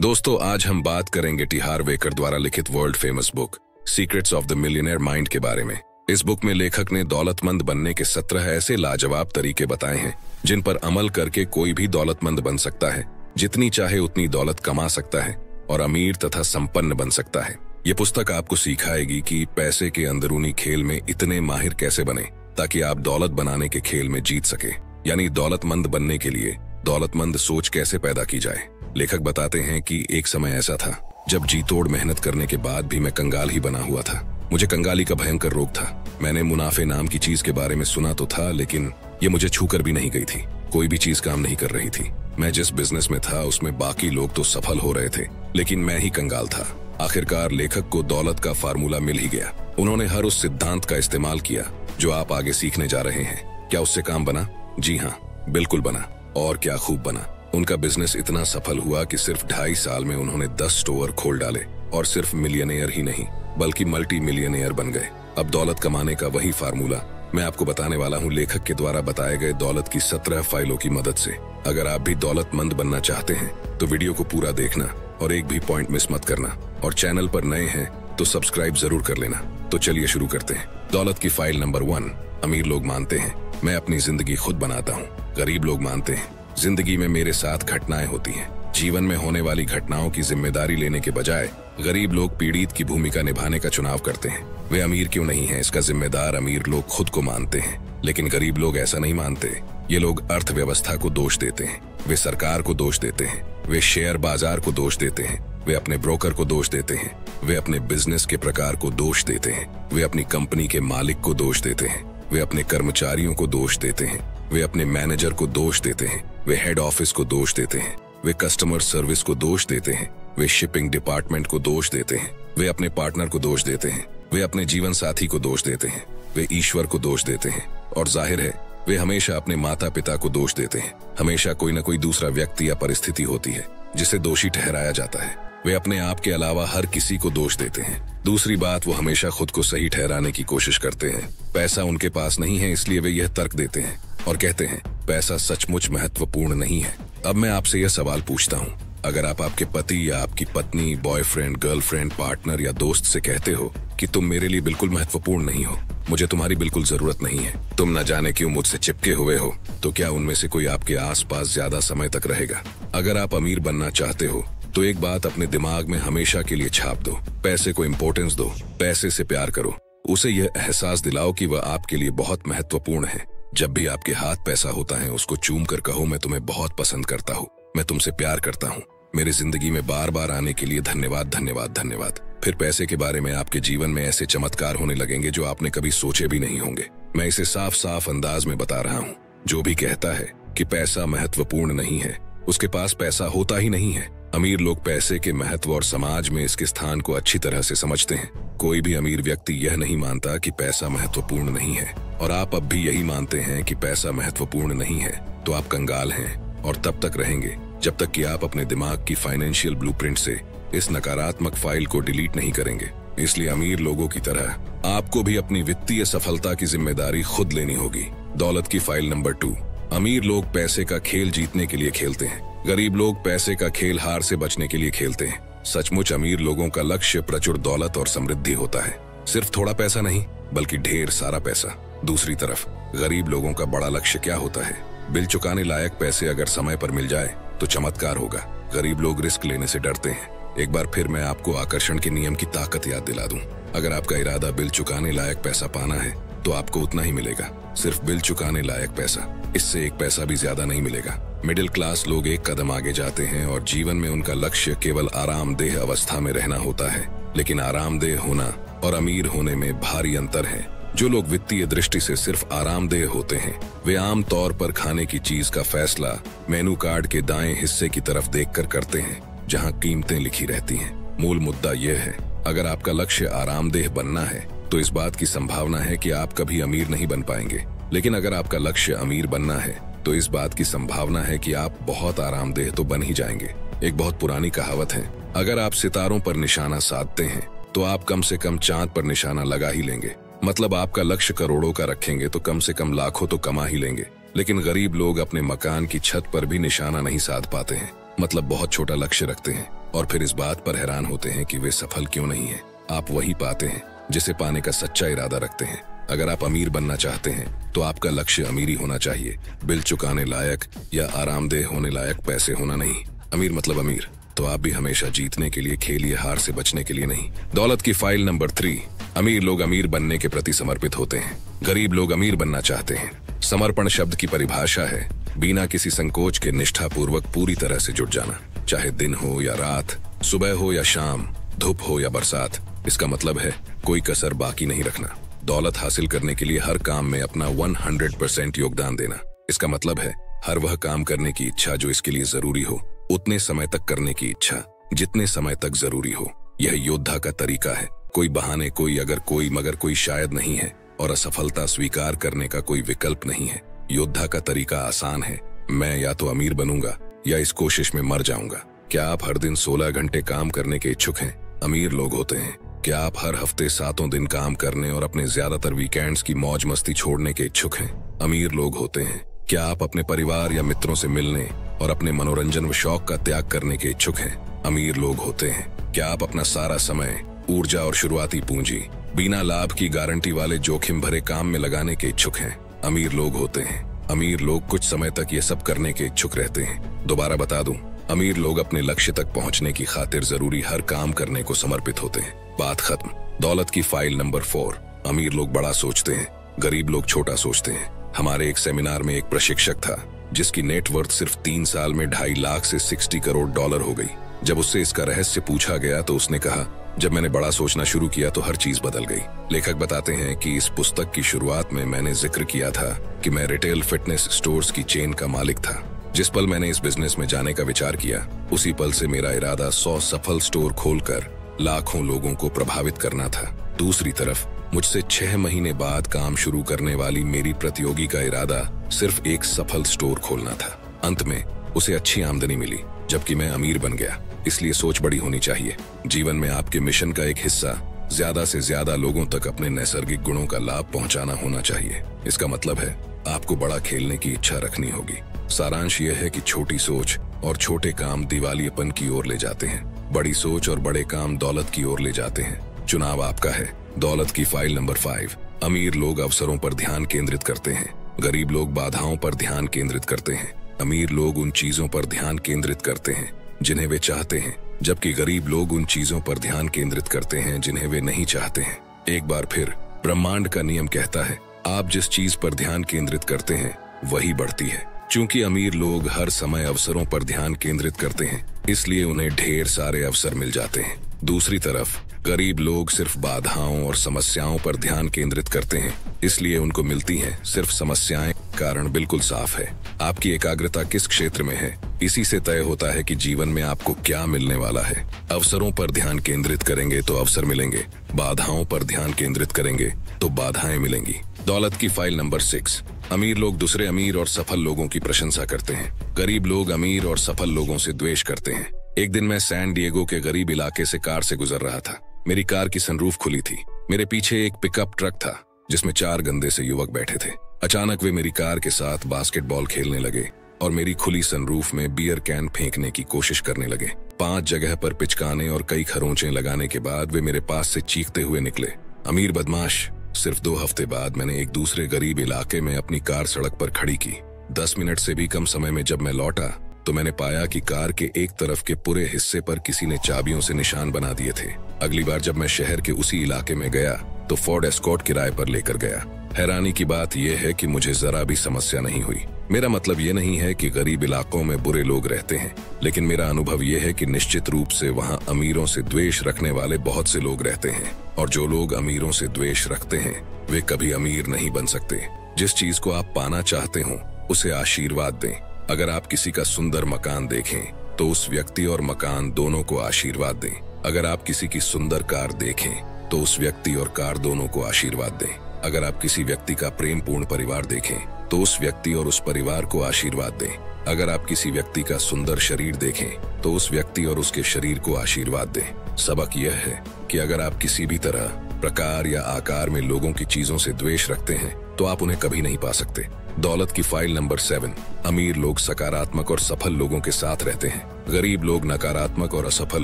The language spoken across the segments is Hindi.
दोस्तों, आज हम बात करेंगे टी हार्व एकर द्वारा लिखित world famous book secrets of the millionaire mind के बारे में। इस बुक में लेखक ने दौलतमंद बनने के 17 ऐसे लाजवाब तरीके बताए हैं जिन पर अमल करके कोई भी दौलतमंद बन सकता है, जितनी चाहे उतनी दौलत कमा सकता है और अमीर तथा संपन्न बन सकता है। ये पुस्तक आपको सिखाएगी कि पैसे के अंदरूनी खेल में इतने माहिर कैसे बने ताकि आप दौलत बनाने के खेल में जीत सके। यानी दौलतमंद बनने के लिए दौलतमंद सोच कैसे पैदा की जाए। लेखक बताते हैं कि एक समय ऐसा था जब जी तोड़ मेहनत करने के बाद भी मैं कंगाल ही बना हुआ था। मुझे कंगाली का भयंकर रोग था। मैंने मुनाफे नाम की चीज के बारे में सुना तो था, लेकिन ये मुझे छूकर भी नहीं गई थी। कोई भी चीज काम नहीं कर रही थी। मैं जिस बिजनेस में था उसमें बाकी लोग तो सफल हो रहे थे, लेकिन मैं ही कंगाल था। आखिरकार लेखक को दौलत का फार्मूला मिल ही गया। उन्होंने हर उस सिद्धांत का इस्तेमाल किया जो आप आगे सीखने जा रहे हैं। क्या उससे काम बना? जी हाँ, बिल्कुल बना। और क्या खूब बना। उनका बिजनेस इतना सफल हुआ कि सिर्फ 2.5 साल में उन्होंने 10 स्टोर खोल डाले और सिर्फ मिलियनेयर ही नहीं बल्कि मल्टी मिलियनेयर बन गए। अब दौलत कमाने का वही फार्मूला मैं आपको बताने वाला हूँ, लेखक के द्वारा बताए गए दौलत की 17 फाइलों की मदद से। अगर आप भी दौलतमंद बनना चाहते हैं तो वीडियो को पूरा देखना और एक भी पॉइंट मिस मत करना। और चैनल पर नए हैं तो सब्सक्राइब जरूर कर लेना। तो चलिए शुरू करते हैं। दौलत की फाइल नंबर 1। अमीर लोग मानते हैं मैं अपनी जिंदगी खुद बनाता हूँ। गरीब लोग मानते हैं जिंदगी में मेरे साथ घटनाएं होती हैं। जीवन में होने वाली घटनाओं की जिम्मेदारी लेने के बजाय गरीब लोग पीड़ित की भूमिका निभाने का चुनाव करते हैं। वे अमीर क्यों नहीं हैं, इसका जिम्मेदार अमीर लोग खुद को मानते हैं, लेकिन गरीब लोग ऐसा नहीं मानते। ये लोग अर्थव्यवस्था को दोष देते हैं, वे सरकार को दोष देते हैं, वे शेयर बाजार को दोष देते हैं, वे अपने ब्रोकर को दोष देते हैं, वे अपने बिजनेस के प्रकार को दोष देते हैं, वे अपनी कंपनी के मालिक को दोष देते हैं, वे अपने कर्मचारियों को दोष देते हैं, वे अपने मैनेजर को दोष देते हैं, वे हेड ऑफिस को दोष देते हैं, वे कस्टमर सर्विस को दोष देते हैं, वे शिपिंग डिपार्टमेंट को दोष देते हैं, वे अपने पार्टनर को दोष देते हैं, वे अपने जीवन साथी को दोष देते हैं, वे ईश्वर को दोष देते हैं और जाहिर है वे हमेशा अपने माता पिता को दोष देते हैं। हमेशा कोई न कोई दूसरा व्यक्ति या परिस्थिति होती है जिसे दोषी ठहराया जाता है। वे अपने आप के अलावा हर किसी को दोष देते हैं। दूसरी बात, वो हमेशा खुद को सही ठहराने की कोशिश करते हैं। पैसा उनके पास नहीं है, इसलिए वे यह तर्क देते हैं और कहते हैं पैसा सचमुच महत्वपूर्ण नहीं है। अब मैं आपसे यह सवाल पूछता हूँ, अगर आप आपके पति या आपकी पत्नी, बॉयफ्रेंड, गर्लफ्रेंड, पार्टनर या दोस्त से कहते हो कि तुम मेरे लिए बिल्कुल महत्वपूर्ण नहीं हो, मुझे तुम्हारी बिल्कुल जरूरत नहीं है, तुम न जाने क्यों मुझसे चिपके हुए हो, तो क्या उनमें से कोई आपके आसपास ज्यादा समय तक रहेगा? अगर आप अमीर बनना चाहते हो तो एक बात अपने दिमाग में हमेशा के लिए छाप दो, पैसे को इम्पोर्टेंस दो, पैसे से प्यार करो, उसे यह एहसास दिलाओ कि वह आपके लिए बहुत महत्वपूर्ण है। जब भी आपके हाथ पैसा होता है उसको चूम कर कहो, मैं तुम्हें बहुत पसंद करता हूँ, मैं तुमसे प्यार करता हूँ, मेरे जिंदगी में बार बार आने के लिए धन्यवाद धन्यवाद धन्यवाद। फिर पैसे के बारे में आपके जीवन में ऐसे चमत्कार होने लगेंगे जो आपने कभी सोचे भी नहीं होंगे। मैं इसे साफ साफ अंदाज में बता रहा हूँ। जो भी कहता है कि पैसा महत्वपूर्ण नहीं है उसके पास पैसा होता ही नहीं है। अमीर लोग पैसे के महत्व और समाज में इसके स्थान को अच्छी तरह से समझते हैं। कोई भी अमीर व्यक्ति यह नहीं मानता कि पैसा महत्वपूर्ण नहीं है और आप अब भी यही मानते हैं कि पैसा महत्वपूर्ण नहीं है, तो आप कंगाल हैं और तब तक रहेंगे जब तक कि आप अपने दिमाग की फाइनेंशियल ब्लूप्रिंट से इस नकारात्मक फाइल को डिलीट नहीं करेंगे। इसलिए अमीर लोगों की तरह आपको भी अपनी वित्तीय सफलता की जिम्मेदारी खुद लेनी होगी। दौलत की फाइल नंबर 2। अमीर लोग पैसे का खेल जीतने के लिए खेलते हैं, गरीब लोग पैसे का खेल हार से बचने के लिए खेलते हैं। सचमुच अमीर लोगों का लक्ष्य प्रचुर दौलत और समृद्धि होता है, सिर्फ थोड़ा पैसा नहीं बल्कि ढेर सारा पैसा। दूसरी तरफ गरीब लोगों का बड़ा लक्ष्य क्या होता है? बिल चुकाने लायक पैसे अगर समय पर मिल जाए तो चमत्कार होगा। गरीब लोग रिस्क लेने से डरते हैं। एक बार फिर मैं आपको आकर्षण के नियम की ताकत याद दिला दूं। अगर आपका इरादा बिल चुकाने लायक पैसा पाना है तो आपको उतना ही मिलेगा, सिर्फ बिल चुकाने लायक पैसा। इससे एक पैसा भी ज्यादा नहीं मिलेगा। मिडिल क्लास लोग एक कदम आगे जाते हैं और जीवन में उनका लक्ष्य केवल आरामदेह अवस्था में रहना होता है, लेकिन आरामदेह होना और अमीर होने में भारी अंतर है। जो लोग वित्तीय दृष्टि से सिर्फ आरामदेह होते हैं वे आम तौर पर खाने की चीज का फैसला मेनू कार्ड के दाएं हिस्से की तरफ देखकर करते हैं जहां कीमतें लिखी रहती हैं। मूल मुद्दा यह है, अगर आपका लक्ष्य आरामदेह बनना है तो इस बात की संभावना है कि आप कभी अमीर नहीं बन पाएंगे, लेकिन अगर आपका लक्ष्य अमीर बनना है तो इस बात की संभावना है कि आप बहुत आरामदेह तो बन ही जाएंगे। एक बहुत पुरानी कहावत है, अगर आप सितारों पर निशाना साधते हैं तो आप कम से कम चांद पर निशाना लगा ही लेंगे। मतलब आपका लक्ष्य करोड़ों का रखेंगे तो कम से कम लाखों तो कमा ही लेंगे। लेकिन गरीब लोग अपने मकान की छत पर भी निशाना नहीं साध पाते हैं, मतलब बहुत छोटा लक्ष्य रखते हैं। और फिर इस बात पर हैरान होते हैं कि वे सफल क्यों नहीं है। आप वही पाते हैं जिसे पाने का सच्चा इरादा रखते हैं। अगर आप अमीर बनना चाहते हैं तो आपका लक्ष्य अमीरी होना चाहिए, बिल चुकाने लायक या आरामदेह होने लायक पैसे होना नहीं। अमीर मतलब अमीर। तो आप भी हमेशा जीतने के लिए खेलिए, हार से बचने के लिए नहीं। दौलत की फाइल नंबर 3। अमीर लोग अमीर बनने के प्रति समर्पित होते हैं, गरीब लोग अमीर बनना चाहते हैं। समर्पण शब्द की परिभाषा है बिना किसी संकोच के निष्ठापूर्वक पूरी तरह से जुट जाना, चाहे दिन हो या रात, सुबह हो या शाम, धूप हो या बरसात। इसका मतलब है कोई कसर बाकी नहीं रखना। दौलत हासिल करने के लिए हर काम में अपना 100% योगदान देना। इसका मतलब है हर वह काम करने की इच्छा जो इसके लिए जरूरी हो, उतने समय तक करने की इच्छा जितने समय तक जरूरी हो। यह योद्धा का तरीका है। कोई बहाने, कोई अगर, कोई मगर, कोई शायद नहीं है, और असफलता स्वीकार करने का कोई विकल्प नहीं है। योद्धा का तरीका आसान है। मैं या तो अमीर बनूंगा या इस कोशिश में मर जाऊंगा। क्या आप हर दिन 16 घंटे काम करने के इच्छुक हैं? अमीर लोग होते हैं। क्या आप हर हफ्ते 7 दिन काम करने और अपने ज्यादातर वीकेंड्स की मौज मस्ती छोड़ने के इच्छुक हैं? अमीर लोग होते हैं। क्या आप अपने परिवार या मित्रों से मिलने और अपने मनोरंजन व शौक का त्याग करने के इच्छुक हैं? अमीर लोग होते हैं। क्या आप अपना सारा समय, ऊर्जा और शुरुआती पूंजी बिना लाभ की गारंटी वाले जोखिम भरे काम में लगाने के इच्छुक हैं? अमीर लोग होते हैं। अमीर लोग कुछ समय तक ये सब करने के इच्छुक रहते हैं। दोबारा बता दूं, अमीर लोग अपने लक्ष्य तक पहुंचने की खातिर जरूरी हर काम करने को समर्पित होते हैं। बात खत्म। दौलत की फाइल नंबर 4। अमीर लोग बड़ा सोचते हैं, गरीब लोग छोटा सोचते हैं। हमारे एक सेमिनार में एक प्रशिक्षक था जिसकी नेटवर्थ सिर्फ 3 साल में 2.5 लाख से 60 करोड़ डॉलर हो गई। जब उससे इसका रहस्य पूछा गया तो उसने कहा, जब मैंने बड़ा सोचना शुरू किया तो हर चीज बदल गई। लेखक बताते हैं कि इस पुस्तक की शुरुआत में मैंने जिक्र किया था कि मैं रिटेल फिटनेस स्टोर्स की चेन का मालिक था। जिस पल मैंने इस बिजनेस में जाने का विचार किया, उसी पल से मेरा इरादा 100 सफल स्टोर खोलकर लाखों लोगों को प्रभावित करना था। दूसरी तरफ मुझसे 6 महीने बाद काम शुरू करने वाली मेरी प्रतियोगी का इरादा सिर्फ एक सफल स्टोर खोलना था। अंत में उसे अच्छी आमदनी मिली, जबकि मैं अमीर बन गया। इसलिए सोच बड़ी होनी चाहिए। जीवन में आपके मिशन का एक हिस्सा ज्यादा से ज्यादा लोगों तक अपने नैसर्गिक गुणों का लाभ पहुंचाना होना चाहिए। इसका मतलब है आपको बड़ा खेलने की इच्छा रखनी होगी। सारांश यह है कि छोटी सोच और छोटे काम दिवालियेपन की ओर ले जाते हैं, बड़ी सोच और बड़े काम दौलत की ओर ले जाते हैं। चुनाव आपका है। दौलत की फाइल नंबर 5। अमीर लोग अवसरों पर ध्यान केंद्रित करते हैं, गरीब लोग बाधाओं पर ध्यान केंद्रित करते हैं। अमीर लोग उन चीजों पर ध्यान केंद्रित करते हैं जिन्हें वे चाहते हैं, जबकि गरीब लोग उन चीजों पर ध्यान केंद्रित करते हैं जिन्हें वे नहीं चाहते हैं। एक बार फिर ब्रह्मांड का नियम कहता है, आप जिस चीज पर ध्यान केंद्रित करते हैं वही बढ़ती है। चूंकि अमीर लोग हर समय अवसरों पर ध्यान केंद्रित करते हैं, इसलिए उन्हें ढेर सारे अवसर मिल जाते हैं। दूसरी तरफ गरीब लोग सिर्फ बाधाओं और समस्याओं पर ध्यान केंद्रित करते हैं, इसलिए उनको मिलती हैं सिर्फ समस्याएं। कारण बिल्कुल साफ है, आपकी एकाग्रता किस क्षेत्र में है, इसी से तय होता है कि जीवन में आपको क्या मिलने वाला है। अवसरों पर ध्यान केंद्रित करेंगे तो अवसर मिलेंगे, बाधाओं पर ध्यान केंद्रित करेंगे तो बाधाएं मिलेंगी। दौलत की फाइल नंबर 6। अमीर लोग दूसरे अमीर और सफल लोगों की प्रशंसा करते हैं, गरीब लोग अमीर और सफल लोगों से द्वेष करते हैं। एक दिन मैं सैन डिएगो के गरीब इलाके से कार से गुजर रहा था। मेरी कार की सनरूफ खुली थी। मेरे पीछे एक पिकअप ट्रक था जिसमें 4 गंदे से युवक बैठे थे। अचानक वे मेरी कार के साथ बास्केटबॉल खेलने लगे और मेरी खुली सनरूफ में बियर कैन फेंकने की कोशिश करने लगे। 5 जगह पर पिचकाने और कई खरोंचें लगाने के बाद वे मेरे पास से चीखते हुए निकले, अमीर बदमाश। सिर्फ 2 हफ्ते बाद मैंने एक दूसरे गरीब इलाके में अपनी कार सड़क पर खड़ी की। 10 मिनट से भी कम समय में जब मैं लौटा तो मैंने पाया कि कार के एक तरफ के पूरे हिस्से पर किसी ने चाबियों से निशान बना दिए थे। अगली बार जब मैं शहर के उसी इलाके में गया तो फोर्ड एस्कॉर्ट किराए पर लेकर गया। हैरानी की बात यह है कि मुझे जरा भी समस्या नहीं हुई। मेरा मतलब ये नहीं है कि गरीब इलाकों में बुरे लोग रहते हैं, लेकिन मेरा अनुभव यह है कि निश्चित रूप से वहाँ अमीरों से द्वेष रखने वाले बहुत से लोग रहते हैं, और जो लोग अमीरों से द्वेष रखते हैं वे कभी अमीर नहीं बन सकते। जिस चीज को आप पाना चाहते हो उसे आशीर्वाद दें। अगर आप किसी का सुंदर मकान देखें तो उस व्यक्ति और मकान दोनों को आशीर्वाद दें। अगर आप किसी की सुंदर कार देखें तो उस व्यक्ति और कार दोनों को आशीर्वाद दें। अगर आप किसी व्यक्ति का प्रेमपूर्ण परिवार देखें तो उस व्यक्ति और उस परिवार को आशीर्वाद दें। अगर आप किसी व्यक्ति का सुंदर शरीर देखें तो उस व्यक्ति और उसके शरीर को आशीर्वाद दें। सबक यह है कि अगर आप किसी भी तरह, प्रकार या आकार में लोगों की चीजों से द्वेष रखते हैं तो आप उन्हें कभी नहीं पा सकते। दौलत की फाइल नंबर 7। अमीर लोग सकारात्मक और सफल लोगों के साथ रहते हैं। गरीब लोग नकारात्मक और असफल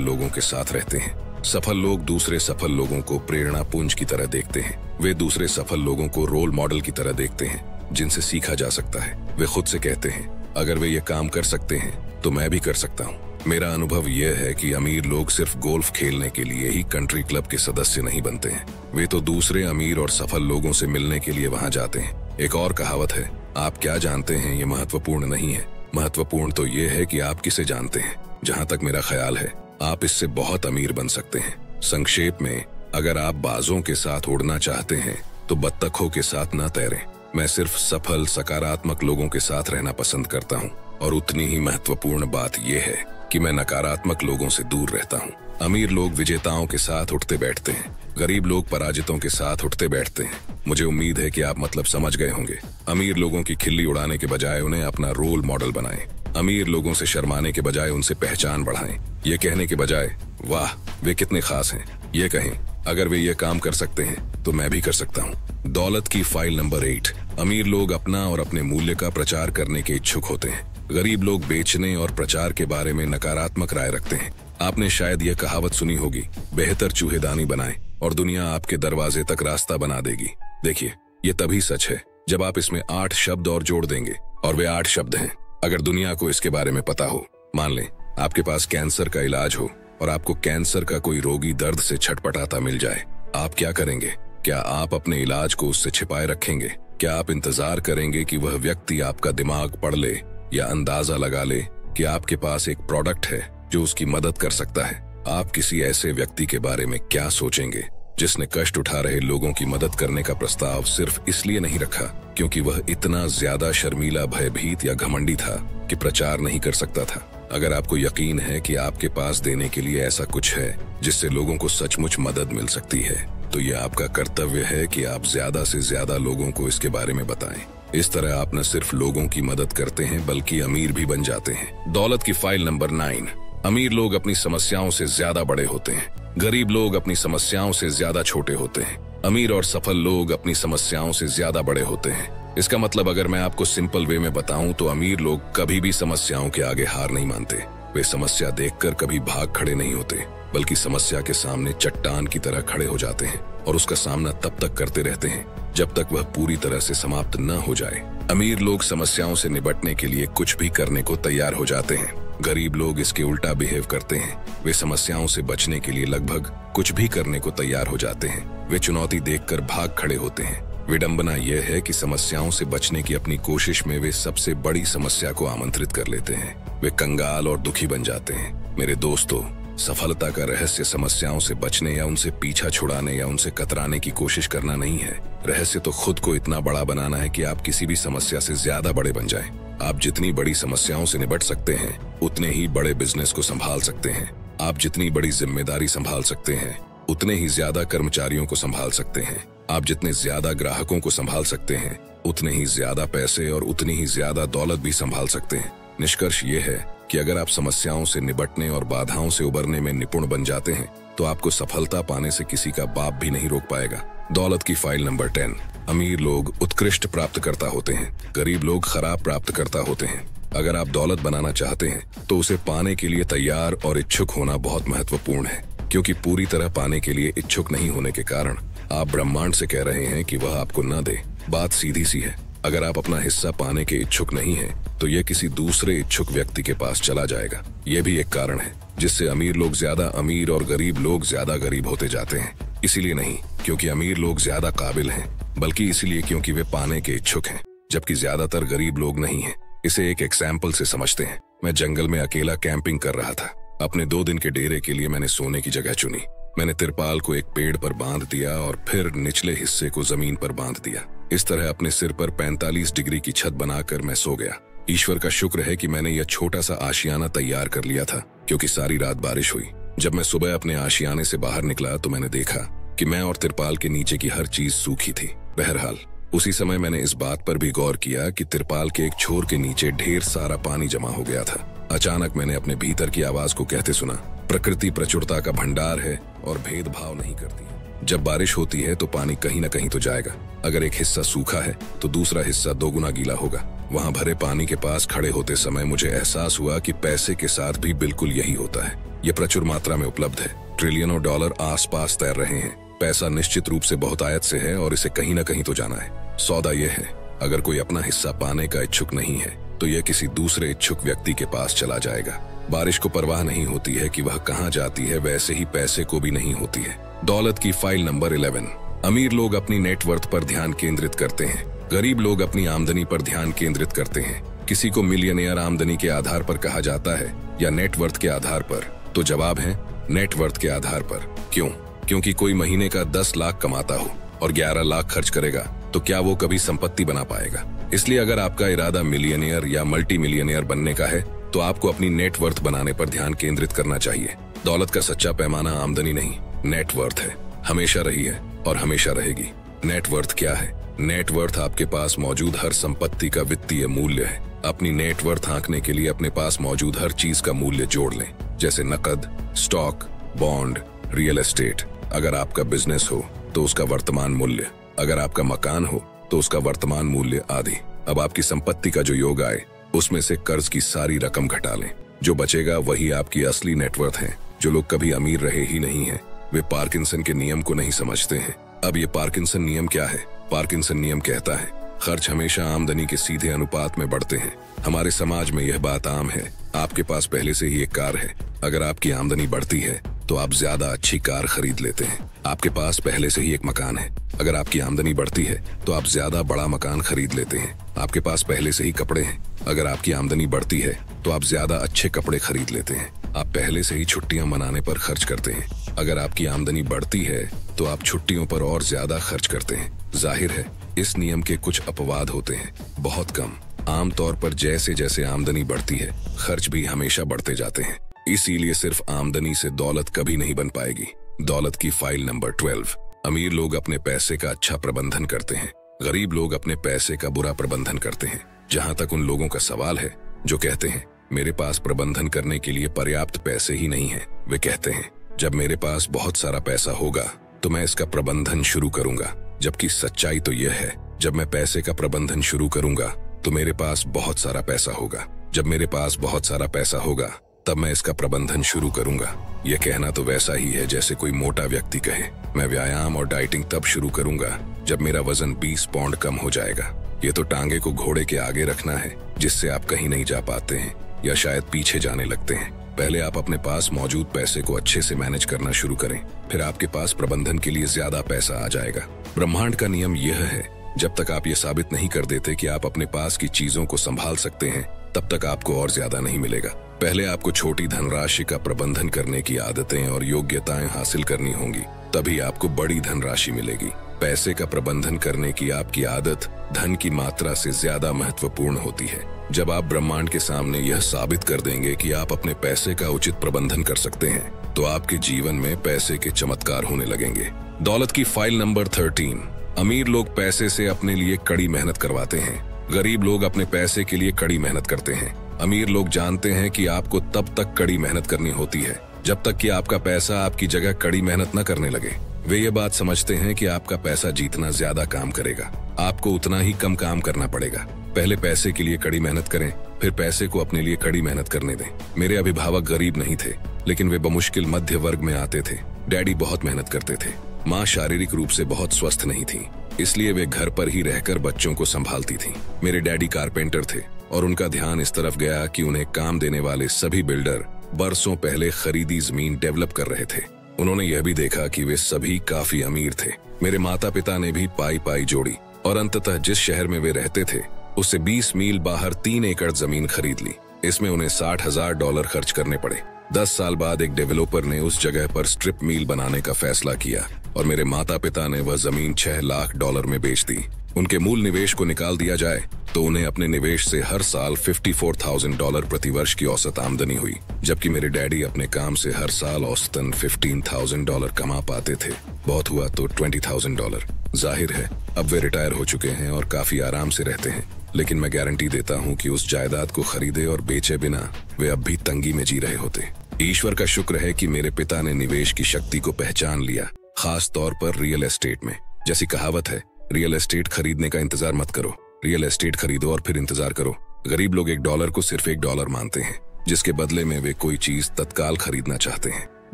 लोगों के साथ रहते हैं। सफल लोग दूसरे सफल लोगों को प्रेरणा पुंज की तरह देखते हैं। वे दूसरे सफल लोगों को रोल मॉडल की तरह देखते हैं जिनसे सीखा जा सकता है। वे खुद से कहते हैं, अगर वे ये काम कर सकते हैं तो मैं भी कर सकता हूँ। मेरा अनुभव यह है कि अमीर लोग सिर्फ गोल्फ खेलने के लिए ही कंट्री क्लब के सदस्य नहीं बनते हैं। वे तो दूसरे अमीर और सफल लोगों से मिलने के लिए वहां जाते हैं। एक और कहावत है, आप क्या जानते हैं ये महत्वपूर्ण नहीं है, महत्वपूर्ण तो ये है कि आप किसे जानते हैं। जहां तक मेरा ख्याल है, आप इससे बहुत अमीर बन सकते हैं। संक्षेप में, अगर आप बाजों के साथ उड़ना चाहते हैं तो बत्तखों के साथ न तैरें। मैं सिर्फ सफल सकारात्मक लोगों के साथ रहना पसंद करता हूँ, और उतनी ही महत्वपूर्ण बात यह है कि मैं नकारात्मक लोगों से दूर रहता हूँ। अमीर लोग विजेताओं के साथ उठते बैठते हैं, गरीब लोग पराजितों के साथ उठते बैठते हैं। मुझे उम्मीद है कि आप मतलब समझ गए होंगे। अमीर लोगों की खिल्ली उड़ाने के बजाय उन्हें अपना रोल मॉडल बनाएं। अमीर लोगों से शर्माने के बजाय उनसे पहचान बढ़ाएं। ये कहने के बजाय वाह वे कितने खास हैं, ये कहें, अगर वे ये काम कर सकते हैं तो मैं भी कर सकता हूँ। दौलत की फाइल नंबर 8। अमीर लोग अपना और अपने मूल्य का प्रचार करने के इच्छुक होते हैं। गरीब लोग बेचने और प्रचार के बारे में नकारात्मक राय रखते हैं। आपने शायद यह कहावत सुनी होगी, बेहतर चूहेदानी बनाएं और दुनिया आपके दरवाजे तक रास्ता बना देगी। देखिए, ये तभी सच है जब आप इसमें 8 शब्द और जोड़ देंगे, और वे 8 शब्द हैं। अगर दुनिया को इसके बारे में पता हो, मान लें आपके पास कैंसर का इलाज हो और आपको कैंसर का कोई रोगी दर्द से छटपटाता मिल जाए, आप क्या करेंगे? क्या आप अपने इलाज को उससे छिपाए रखेंगे? क्या आप इंतजार करेंगे कि वह व्यक्ति आपका दिमाग पढ़ ले या अंदाजा लगा ले कि आपके पास एक प्रोडक्ट है जो उसकी मदद कर सकता है? आप किसी ऐसे व्यक्ति के बारे में क्या सोचेंगे जिसने कष्ट उठा रहे लोगों की मदद करने का प्रस्ताव सिर्फ इसलिए नहीं रखा क्योंकि वह इतना ज्यादा शर्मीला, भयभीत या घमंडी था कि प्रचार नहीं कर सकता था? अगर आपको यकीन है कि आपके पास देने के लिए ऐसा कुछ है जिससे लोगों को सचमुच मदद मिल सकती है, तो यह आपका कर्तव्य है कि आप ज्यादा से ज्यादा लोगों को इसके बारे में बताएं। इस तरह आप न सिर्फ लोगों की मदद करते हैं बल्कि अमीर भी बन जाते हैं। दौलत की फाइल नंबर 9। अमीर लोग अपनी समस्याओं से ज्यादा बड़े होते हैं। गरीब लोग अपनी समस्याओं से ज्यादा छोटे होते हैं। अमीर और सफल लोग अपनी समस्याओं से ज्यादा बड़े होते हैं। इसका मतलब अगर मैं आपको सिंपल वे में बताऊं तो अमीर लोग कभी भी समस्याओं के आगे हार नहीं मानते। वे समस्या देखकर कभी भाग खड़े नहीं होते, बल्कि समस्या के सामने चट्टान की तरह खड़े हो जाते हैं और उसका सामना तब तक करते रहते हैं जब तक वह पूरी तरह से समाप्त न हो जाए। अमीर लोग समस्याओं से निपटने के लिए कुछ भी करने को तैयार हो जाते हैं। गरीब लोग इसके उल्टा बिहेव करते हैं। वे समस्याओं से बचने के लिए लगभग कुछ भी करने को तैयार हो जाते हैं। वे चुनौती देखकर भाग खड़े होते हैं। विडंबना यह है कि समस्याओं से बचने की अपनी कोशिश में वे सबसे बड़ी समस्या को आमंत्रित कर लेते हैं। वे कंगाल और दुखी बन जाते हैं। मेरे दोस्तों, सफलता का रहस्य समस्याओं से बचने या उनसे पीछा छुड़ाने या उनसे कतराने की कोशिश करना नहीं है। रहस्य तो खुद को इतना बड़ा बनाना है कि आप किसी भी समस्या से ज्यादा बड़े बन जाएं। आप जितनी बड़ी समस्याओं से निपट सकते हैं, उतने ही बड़े बिजनेस को संभाल सकते हैं। आप जितनी बड़ी जिम्मेदारी संभाल सकते हैं, उतने ही ज्यादा कर्मचारियों को संभाल सकते हैं। आप जितने ज्यादा ग्राहकों को संभाल सकते हैं, उतने ही ज्यादा पैसे और उतनी ही ज्यादा दौलत भी संभाल सकते हैं। निष्कर्ष ये है कि अगर आप समस्याओं से निपटने और बाधाओं से उबरने में निपुण बन जाते हैं, तो आपको सफलता पाने से किसी का बाप भी नहीं रोक पाएगा। दौलत की फाइल नंबर 10। अमीर लोग उत्कृष्ट प्राप्तकर्ता होते हैं। गरीब लोग खराब प्राप्तकर्ता होते हैं। अगर आप दौलत बनाना चाहते हैं तो उसे पाने के लिए तैयार और इच्छुक होना बहुत महत्वपूर्ण है, क्योंकि पूरी तरह पाने के लिए इच्छुक नहीं होने के कारण आप ब्रह्मांड से कह रहे हैं कि वह आपको न दे। बात सीधी सी है, अगर आप अपना हिस्सा पाने के इच्छुक नहीं हैं, तो यह किसी दूसरे इच्छुक व्यक्ति के पास चला जाएगा। यह भी एक कारण है जिससे अमीर लोग ज्यादा अमीर और गरीब लोग ज्यादा गरीब होते जाते हैं। इसीलिए नहीं क्योंकि अमीर लोग ज्यादा काबिल हैं, बल्कि इसलिए क्योंकि वे पाने के इच्छुक हैं, जबकि ज्यादातर गरीब लोग नहीं हैं। इसे एक एग्जाम्पल से समझते हैं। मैं जंगल में अकेला कैंपिंग कर रहा था। अपने 2 दिन के डेरे के लिए मैंने सोने की जगह चुनी। मैंने तिरपाल को एक पेड़ पर बांध दिया और फिर निचले हिस्से को जमीन पर बांध दिया। इस तरह अपने सिर पर 45 डिग्री की छत बनाकर मैं सो गया। ईश्वर का शुक्र है कि मैंने यह छोटा सा आशियाना तैयार कर लिया था, क्योंकि सारी रात बारिश हुई। जब मैं सुबह अपने आशियाने से बाहर निकला तो मैंने देखा कि मैं और तिरपाल के नीचे की हर चीज सूखी थी। बहरहाल उसी समय मैंने इस बात पर भी गौर किया कि तिरपाल के एक छोर के नीचे ढेर सारा पानी जमा हो गया था। अचानक मैंने अपने भीतर की आवाज को कहते सुना, प्रकृति प्रचुरता का भंडार है और भेदभाव नहीं करती। जब बारिश होती है तो पानी कहीं ना कहीं तो जाएगा। अगर एक हिस्सा सूखा है तो दूसरा हिस्सा दोगुना गीला होगा। वहां भरे पानी के पास खड़े होते समय मुझे एहसास हुआ कि पैसे के साथ भी बिल्कुल यही होता है। ये प्रचुर मात्रा में उपलब्ध है। ट्रिलियनों डॉलर आसपास तैर रहे हैं। पैसा निश्चित रूप से बहुतायत से है और इसे कहीं ना कहीं तो जाना है। सौदा यह है, अगर कोई अपना हिस्सा पाने का इच्छुक नहीं है तो यह किसी दूसरे इच्छुक व्यक्ति के पास चला जाएगा। बारिश को परवाह नहीं होती है कि वह कहाँ जाती है, वैसे ही पैसे को भी नहीं होती है। दौलत की फाइल नंबर 11। अमीर लोग अपनी नेटवर्थ पर ध्यान केंद्रित करते हैं, गरीब लोग अपनी आमदनी पर ध्यान केंद्रित करते हैं। किसी को मिलियनेयर आमदनी के आधार पर कहा जाता है या नेटवर्थ के आधार पर? तो जवाब है नेटवर्थ के आधार पर। क्यों? क्योंकि कोई महीने का 10 लाख कमाता हो और 11 लाख खर्च करेगा तो क्या वो कभी संपत्ति बना पाएगा? इसलिए अगर आपका इरादा मिलियनेयर या मल्टी मिलियनेयर बनने का है तो आपको अपनी नेटवर्थ बनाने पर ध्यान केंद्रित करना चाहिए। दौलत का सच्चा पैमाना आमदनी नहीं, नेटवर्थ है। हमेशा रही है और हमेशा रहेगी। नेटवर्थ क्या है? नेटवर्थ आपके पास मौजूद हर संपत्ति का वित्तीय मूल्य है। अपनी नेटवर्थ आंकने के लिए अपने पास मौजूद हर चीज का मूल्य जोड़ लें, जैसे नकद, स्टॉक, बॉन्ड, रियल एस्टेट। अगर आपका बिजनेस हो तो उसका वर्तमान मूल्य, अगर आपका मकान हो तो उसका वर्तमान मूल्य आदि। अब आपकी संपत्ति का जो योग आए उसमें से कर्ज की सारी रकम घटा लें। जो बचेगा वही आपकी असली नेटवर्थ है। जो लोग कभी अमीर रहे ही नहीं हैं, वे पार्किंसन के नियम को नहीं समझते हैं। अब ये पार्किंसन नियम क्या है? पार्किंसन नियम कहता है खर्च हमेशा आमदनी के सीधे अनुपात में बढ़ते हैं। हमारे समाज में यह बात आम है। आपके पास पहले से ही एक कार है, अगर आपकी आमदनी बढ़ती है तो आप ज्यादा अच्छी कार खरीद लेते हैं। आपके पास पहले से ही एक मकान है, अगर आपकी आमदनी बढ़ती है तो आप ज्यादा बड़ा मकान खरीद लेते हैं। आपके पास पहले से ही कपड़े हैं, अगर आपकी आमदनी बढ़ती है तो आप ज्यादा अच्छे कपड़े खरीद लेते हैं। आप पहले से ही छुट्टियां मनाने पर खर्च करते हैं, अगर आपकी आमदनी बढ़ती है तो आप छुट्टियों पर और ज्यादा खर्च करते हैं। जाहिर है इस नियम के कुछ अपवाद होते हैं, बहुत कम। आमतौर पर जैसे जैसे आमदनी बढ़ती है खर्च भी हमेशा बढ़ते जाते हैं। इसीलिए सिर्फ आमदनी से दौलत कभी नहीं बन पाएगी। दौलत की फाइल नंबर 12। अमीर लोग अपने पैसे का अच्छा प्रबंधन करते हैं, गरीब लोग अपने पैसे का बुरा प्रबंधन करते हैं। जहां तक उन लोगों का सवाल है जो कहते हैं मेरे पास प्रबंधन करने के लिए पर्याप्त पैसे ही नहीं है, वे कहते हैं जब मेरे पास बहुत सारा पैसा होगा तो मैं इसका प्रबंधन शुरू करूंगा। जबकि सच्चाई तो यह है जब मैं पैसे का प्रबंधन शुरू करूंगा तो मेरे पास बहुत सारा पैसा होगा। जब मेरे पास बहुत सारा पैसा होगा तब मैं इसका प्रबंधन शुरू करूंगा। यह कहना तो वैसा ही है जैसे कोई मोटा व्यक्ति कहे मैं व्यायाम और डाइटिंग तब शुरू करूंगा जब मेरा वजन 20 पाउंड कम हो जाएगा। ये तो टांगे को घोड़े के आगे रखना है जिससे आप कहीं नहीं जा पाते हैं या शायद पीछे जाने लगते हैं। पहले आप अपने पास मौजूद पैसे को अच्छे से मैनेज करना शुरू करें, फिर आपके पास प्रबंधन के लिए ज्यादा पैसा आ जाएगा। ब्रह्मांड का नियम यह है, जब तक आप ये साबित नहीं कर देते कि आप अपने पास की चीजों को संभाल सकते हैं तब तक आपको और ज्यादा नहीं मिलेगा। पहले आपको छोटी धनराशि का प्रबंधन करने की आदतें और योग्यताएं हासिल करनी होंगी, तभी आपको बड़ी धनराशि मिलेगी। पैसे का प्रबंधन करने की आपकी आदत धन की मात्रा से ज्यादा महत्वपूर्ण होती है। जब आप ब्रह्मांड के सामने यह साबित कर देंगे कि आप अपने पैसे का उचित प्रबंधन कर सकते हैं तो आपके जीवन में पैसे के चमत्कार होने लगेंगे। दौलत की फाइल नंबर 13। अमीर लोग पैसे से अपने लिए कड़ी मेहनत करवाते हैं, गरीब लोग अपने पैसे के लिए कड़ी मेहनत करते हैं। अमीर लोग जानते हैं कि आपको तब तक कड़ी मेहनत करनी होती है जब तक कि आपका पैसा आपकी जगह कड़ी मेहनत न करने लगे। वे ये बात समझते हैं कि आपका पैसा जितना ज्यादा काम करेगा आपको उतना ही कम काम करना पड़ेगा। पहले पैसे के लिए कड़ी मेहनत करें, फिर पैसे को अपने लिए कड़ी मेहनत करने दें। मेरे अभिभावक गरीब नहीं थे, लेकिन वे बमुश्किल मध्य वर्ग में आते थे। डैडी बहुत मेहनत करते थे। माँ शारीरिक रूप से बहुत स्वस्थ नहीं थी, इसलिए वे घर पर ही रहकर बच्चों को संभालती थी। मेरे डैडी कारपेंटर थे और उनका ध्यान इस तरफ गया कि उन्हें काम देने वाले सभी बिल्डर बरसों पहले खरीदी जमीन डेवलप कर रहे थे। उन्होंने यह भी देखा कि वे सभी काफी अमीर थे। मेरे माता पिता ने भी पाई पाई जोड़ी और अंततः जिस शहर में वे रहते थे उससे 20 मील बाहर 3 एकड़ जमीन खरीद ली। इसमें उन्हें $60,000 खर्च करने पड़े। 10 साल बाद एक डेवलपर ने उस जगह पर स्ट्रिप मिल बनाने का फैसला किया और मेरे माता पिता ने वह जमीन $6 लाख में बेच दी। उनके मूल निवेश को निकाल दिया जाए तो उन्हें अपने निवेश से हर साल $54,000 प्रति वर्ष की औसत आमदनी हुई, जबकि मेरे डैडी अपने काम से हर साल औसतन $15,000 कमा पाते थे। बहुत हुआ तो $20,000। जाहिर है अब वे रिटायर हो चुके हैं और काफी आराम से रहते हैं, लेकिन मैं गारंटी देता हूँ कि उस जायदाद को खरीदे और बेचे बिना वे अब भी तंगी में जी रहे होते। ईश्वर का शुक्र है कि मेरे पिता ने निवेश की शक्ति को पहचान लिया खास तौर पर रियल एस्टेट में। जैसी कहावत है, रियल एस्टेट खरीदने का इंतजार मत करो, रियल एस्टेट खरीदो और फिर इंतजार करो। गरीब लोग $1 को सिर्फ $1 मानते हैं, जिसके बदले में वे कोई चीज तत्काल खरीदना चाहते हैं।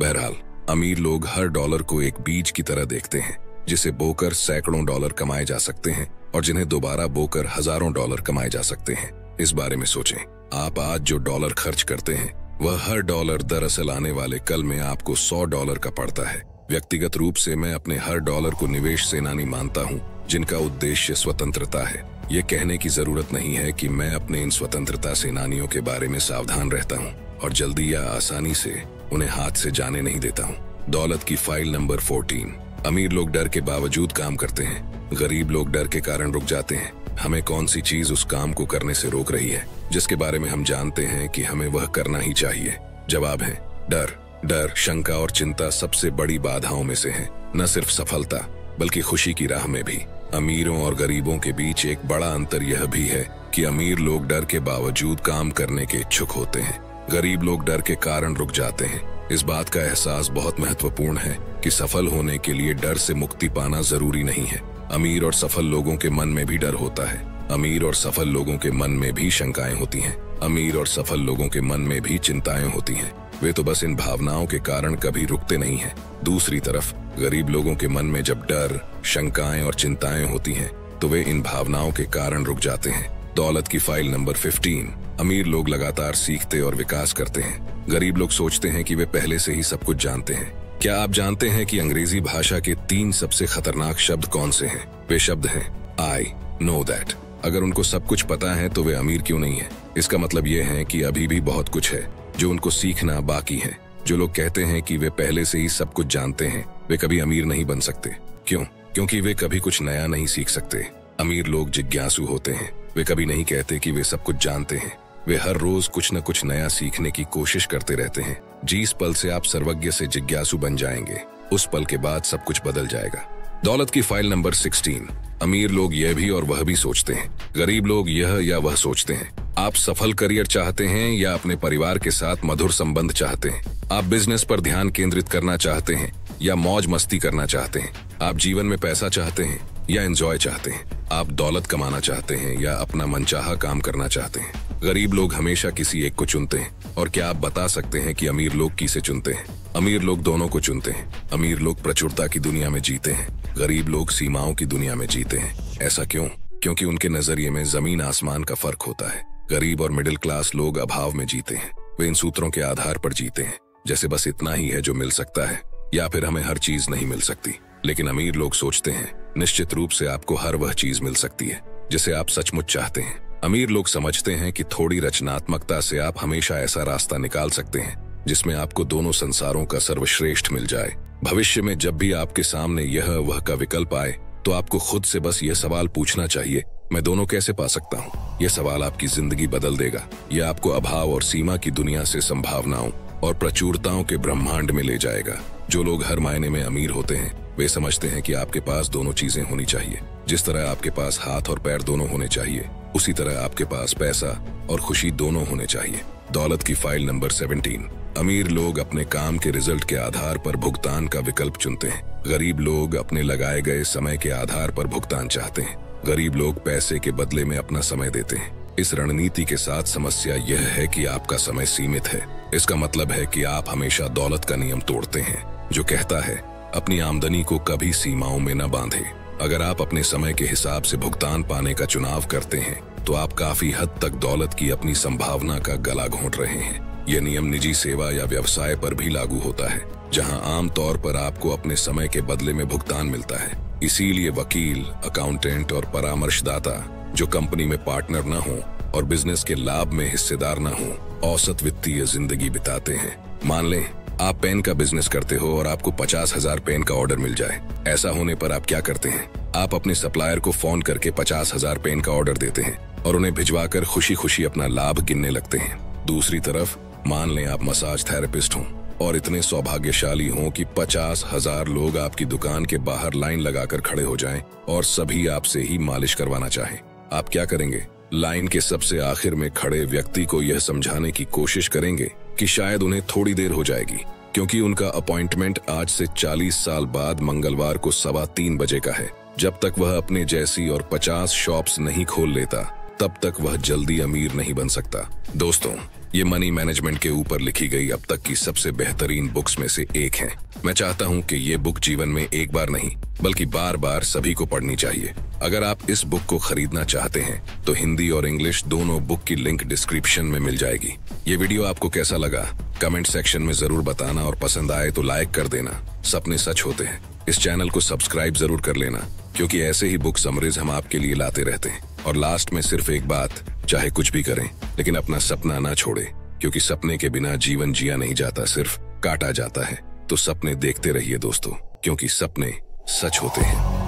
बहरहाल, अमीर लोग हर डॉलर को एक बीज की तरह देखते हैं, जिसे बोकर सैकड़ों डॉलर कमाए जा सकते हैं और जिन्हें दोबारा बोकर हजारों डॉलर कमाए जा सकते हैं। इस बारे में सोचें, आप आज जो डॉलर खर्च करते हैं, वह हर डॉलर दरअसल आने वाले कल में आपको $100 का पड़ता है। व्यक्तिगत रूप से मैं अपने हर डॉलर को निवेश सेनानी मानता हूँ, जिनका उद्देश्य स्वतंत्रता है। ये कहने की जरूरत नहीं है कि मैं अपने इन स्वतंत्रता सेनानियों के बारे में सावधान रहता हूँ और जल्दी या आसानी से उन्हें हाथ से जाने नहीं देता हूँ। दौलत की फाइल नंबर 14। अमीर लोग डर के बावजूद काम करते हैं, गरीब लोग डर के कारण रुक जाते हैं। हमें कौन सी चीज उस काम को करने से रोक रही है जिसके बारे में हम जानते हैं कि हमें वह करना ही चाहिए? जवाब है डर। डर, शंका और चिंता सबसे बड़ी बाधाओं में से है, न सिर्फ सफलता बल्कि खुशी की राह में भी। अमीरों और गरीबों के बीच एक बड़ा अंतर यह भी है कि अमीर लोग डर के बावजूद काम करने के इच्छुक होते हैं, गरीब लोग डर के कारण रुक जाते हैं। इस बात का एहसास बहुत महत्वपूर्ण है कि सफल होने के लिए डर से मुक्ति पाना जरूरी नहीं है। अमीर और सफल लोगों के मन में भी डर होता है, अमीर और सफल लोगों के मन में भी शंकाएं होती हैं, अमीर और सफल लोगों के मन में भी चिंताएं होती हैं। वे तो बस इन भावनाओं के कारण कभी रुकते नहीं हैं। दूसरी तरफ गरीब लोगों के मन में जब डर, शंकाएं और चिंताएं होती हैं, तो वे इन भावनाओं के कारण रुक जाते हैं। दौलत की फाइल नंबर 15। अमीर लोग लगातार सीखते और विकास करते हैं, गरीब लोग सोचते हैं कि वे पहले से ही सब कुछ जानते हैं। क्या आप जानते हैं कि अंग्रेजी भाषा के 3 सबसे खतरनाक शब्द कौन से हैं? वे शब्द हैं आई नो दैट। अगर उनको सब कुछ पता है तो वे अमीर क्यों नहीं है? इसका मतलब ये है कि अभी भी बहुत कुछ है जो उनको सीखना बाकी है। जो लोग कहते हैं कि वे पहले से ही सब कुछ जानते हैं, वे कभी अमीर नहीं बन सकते। क्यों? क्योंकि वे कभी कुछ नया नहीं सीख सकते। अमीर लोग जिज्ञासु होते हैं, वे कभी नहीं कहते कि वे सब कुछ जानते हैं। वे हर रोज कुछ न कुछ नया सीखने की कोशिश करते रहते हैं। जिस पल से आप सर्वज्ञ से जिज्ञासु बन जाएंगे, उस पल के बाद सब कुछ बदल जाएगा। दौलत की फाइल नंबर 16। अमीर लोग यह भी और वह भी सोचते हैं, गरीब लोग यह या वह सोचते हैं। आप सफल करियर चाहते हैं या अपने परिवार के साथ मधुर संबंध चाहते हैं? आप बिजनेस पर ध्यान केंद्रित करना चाहते हैं या मौज मस्ती करना चाहते हैं? आप जीवन में पैसा चाहते हैं या एंजॉय चाहते हैं? आप दौलत कमाना चाहते हैं या अपना मनचाहा काम करना चाहते हैं? गरीब लोग हमेशा किसी एक को चुनते हैं। और क्या आप बता सकते हैं कि अमीर लोग किसे चुनते हैं? अमीर लोग दोनों को चुनते हैं। अमीर लोग प्रचुरता की दुनिया में जीते हैं, गरीब लोग सीमाओं की दुनिया में जीते हैं। ऐसा क्यों? क्योंकि उनके नजरिए में जमीन आसमान का फर्क होता है। गरीब और मिडिल क्लास लोग अभाव में जीते हैं। वे इन सूत्रों के आधार पर जीते हैं, जैसे बस इतना ही है जो मिल सकता है, या फिर हमें हर चीज नहीं मिल सकती। लेकिन अमीर लोग सोचते हैं, निश्चित रूप से आपको हर वह चीज मिल सकती है जिसे आप सचमुच चाहते हैं। अमीर लोग समझते हैं कि थोड़ी रचनात्मकता से आप हमेशा ऐसा रास्ता निकाल सकते हैं जिसमें आपको दोनों संसारों का सर्वश्रेष्ठ मिल जाए। भविष्य में जब भी आपके सामने यह वह का विकल्प आए, तो आपको खुद से बस यह सवाल पूछना चाहिए, मैं दोनों कैसे पा सकता हूँ? यह सवाल आपकी जिंदगी बदल देगा। यह आपको अभाव और सीमा की दुनिया से संभावनाओं और प्रचुरताओं के ब्रह्मांड में ले जाएगा। जो लोग हर मायने में अमीर होते हैं, वे समझते हैं कि आपके पास दोनों चीजें होनी चाहिए। जिस तरह आपके पास हाथ और पैर दोनों होने चाहिए, उसी तरह आपके पास पैसा और खुशी दोनों होने चाहिए। दौलत की फाइल नंबर 17। अमीर लोग अपने काम के रिजल्ट के आधार पर भुगतान का विकल्प चुनते हैं, गरीब लोग अपने लगाए गए समय के आधार पर भुगतान चाहते हैं। गरीब लोग पैसे के बदले में अपना समय देते हैं। इस रणनीति के साथ समस्या यह है कि आपका समय सीमित है। इसका मतलब है कि आप हमेशा दौलत का नियम तोड़ते हैं, जो कहता है अपनी आमदनी को कभी सीमाओं में न बांधे। अगर आप अपने समय के हिसाब से भुगतान पाने का चुनाव करते हैं, तो आप काफी हद तक दौलत की अपनी संभावना का गला घोंट रहे हैं। यह नियम निजी सेवा या व्यवसाय पर भी लागू होता है, जहां आम तौर पर आपको अपने समय के बदले में भुगतान मिलता है। इसीलिए वकील, अकाउंटेंट और परामर्शदाता जो कंपनी में पार्टनर न हो और बिजनेस के लाभ में हिस्सेदार न हो, औसत वित्तीय जिंदगी बिताते हैं। मान लें आप पेन का बिजनेस करते हो और आपको 50,000 पेन का ऑर्डर मिल जाए। ऐसा होने पर आप क्या करते हैं? आप अपने सप्लायर को फोन करके 50,000 पेन का ऑर्डर देते हैं और उन्हें भिजवाकर खुशी खुशी अपना लाभ गिनने लगते हैं। दूसरी तरफ मान लें आप मसाज थेरेपिस्ट हों और इतने सौभाग्यशाली हों कि 50,000 लोग आपकी दुकान के बाहर लाइन लगाकर खड़े हो जाएं और सभी आपसे ही मालिश करवाना चाहें। आप क्या करेंगे? लाइन के सबसे आखिर में खड़े व्यक्ति को यह समझाने की कोशिश करेंगे कि शायद उन्हें थोड़ी देर हो जाएगी, क्योंकि उनका अपॉइंटमेंट आज से 40 साल बाद मंगलवार को 3:15 बजे का है। जब तक वह अपने जैसी और 50 शॉप्स नहीं खोल लेता, तब तक वह जल्दी अमीर नहीं बन सकता। दोस्तों, ये मनी मैनेजमेंट के ऊपर लिखी गई अब तक की सबसे बेहतरीन बुक्स में से एक है। मैं चाहता हूँ कि ये बुक जीवन में एक बार नहीं बल्कि बार बार सभी को पढ़नी चाहिए। अगर आप इस बुक को खरीदना चाहते हैं तो हिंदी और इंग्लिश दोनों बुक की लिंक डिस्क्रिप्शन में मिल जाएगी। ये वीडियो आपको कैसा लगा कमेंट सेक्शन में जरूर बताना और पसंद आए तो लाइक कर देना। सपने सच होते हैं। इस चैनल को सब्सक्राइब जरूर कर लेना, क्योंकि ऐसे ही बुक समरीज हम आपके लिए लाते रहते हैं। और लास्ट में सिर्फ एक बात, चाहे कुछ भी करें लेकिन अपना सपना ना छोड़े, क्योंकि सपने के बिना जीवन जिया नहीं जाता, सिर्फ काटा जाता है। तो सपने देखते रहिए दोस्तों, क्योंकि सपने सच होते हैं।